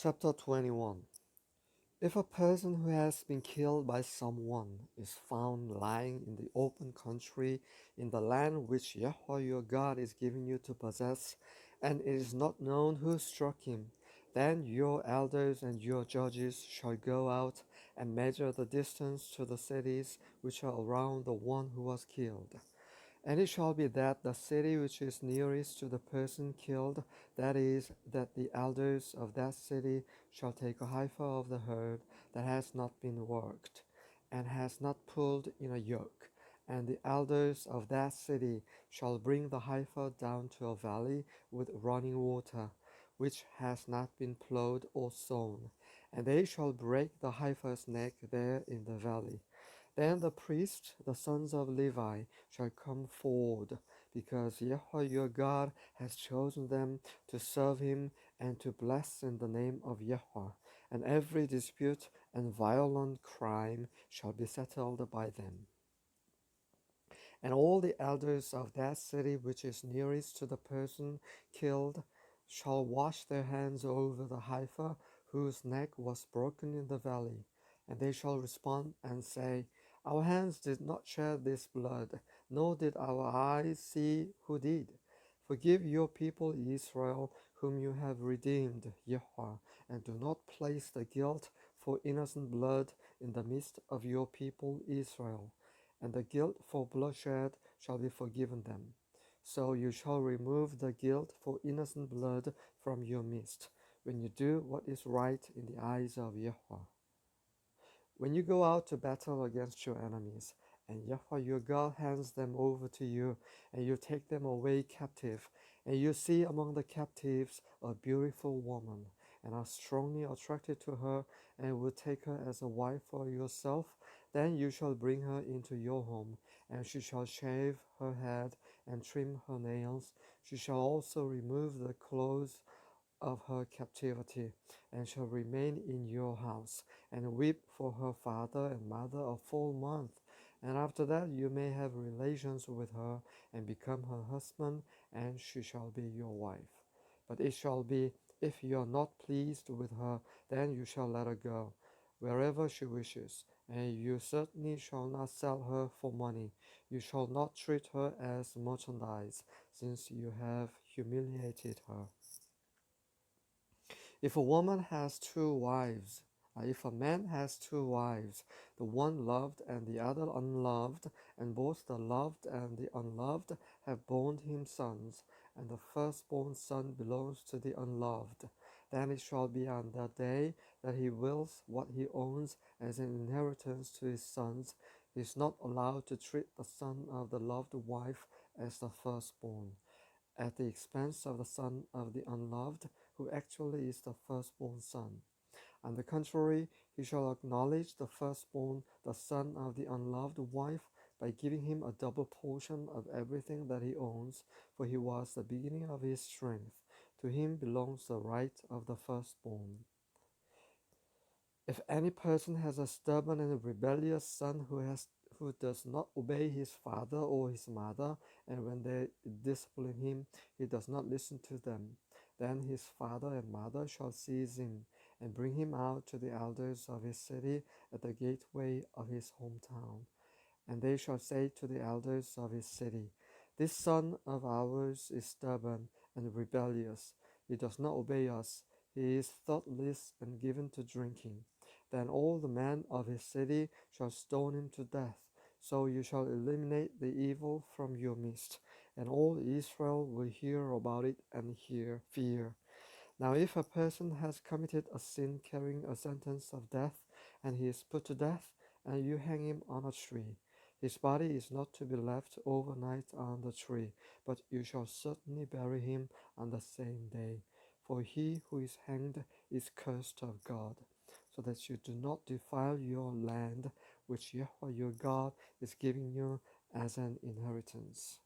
Chapter 21. If a person who has been killed by someone is found lying in the open country in the land which Yahweh your God is giving you to possess, and it is not known who struck him, then your elders and your judges shall go out and measure the distance to the cities which are around the one who was killed. And it shall be that the city which is nearest to the person killed, that is, that the elders of that city shall take a heifer of the herd that has not been worked, and has not pulled in a yoke. And the elders of that city shall bring the heifer down to a valley with running water, which has not been plowed or sown. And they shall break the heifer's neck there in the valley. Then the priests, the sons of Levi, shall come forward, because Yahweh your God has chosen them to serve him and to bless in the name of Yahweh. And every dispute and violent crime shall be settled by them. And all the elders of that city which is nearest to the person killed shall wash their hands over the heifer whose neck was broken in the valley. And they shall respond and say, Our hands did not shed this blood, nor did our eyes see who did. Forgive your people Israel, whom you have redeemed, Yahweh, and do not place the guilt for innocent blood in the midst of your people Israel, and the guilt for bloodshed shall be forgiven them. So you shall remove the guilt for innocent blood from your midst, when you do what is right in the eyes of Yahweh. When you go out to battle against your enemies, and Yahweh your God hands them over to you, and you take them away captive, and you see among the captives a beautiful woman, and are strongly attracted to her, and will take her as a wife for yourself, then you shall bring her into your home, and she shall shave her head and trim her nails. She shall also remove the clothes of her captivity, and shall remain in your house, and weep for her father and mother a full month. And after that you may have relations with her, and become her husband, and she shall be your wife. But it shall be, if you are not pleased with her, then you shall let her go, wherever she wishes, and you certainly shall not sell her for money. You shall not treat her as merchandise, since you have humiliated her. If a woman has two wives, if a man has two wives, the one loved and the other unloved, and both the loved and the unloved have borne him sons, and the firstborn son belongs to the unloved, then it shall be on that day that he wills what he owns as an inheritance to his sons. He is not allowed to treat the son of the loved wife as the firstborn, at the expense of the son of the unloved, who actually is the firstborn son. On the contrary, he shall acknowledge the firstborn, the son of the unloved wife, by giving him a double portion of everything that he owns, for he was the beginning of his strength. To him belongs the right of the firstborn. If any person has a stubborn and rebellious son who does not obey his father or his mother, and when they discipline him, he does not listen to them, then his father and mother shall seize him, and bring him out to the elders of his city at the gateway of his hometown. And they shall say to the elders of his city, This son of ours is stubborn and rebellious. He does not obey us. He is thoughtless and given to drinking. Then all the men of his city shall stone him to death. So you shall eliminate the evil from your midst, and all Israel will hear about it and fear. Now if a person has committed a sin carrying a sentence of death, and he is put to death, and you hang him on a tree, his body is not to be left overnight on the tree, but you shall certainly bury him on the same day. For he who is hanged is cursed of God, so that you do not defile your land, which Yahweh your God is giving you as an inheritance.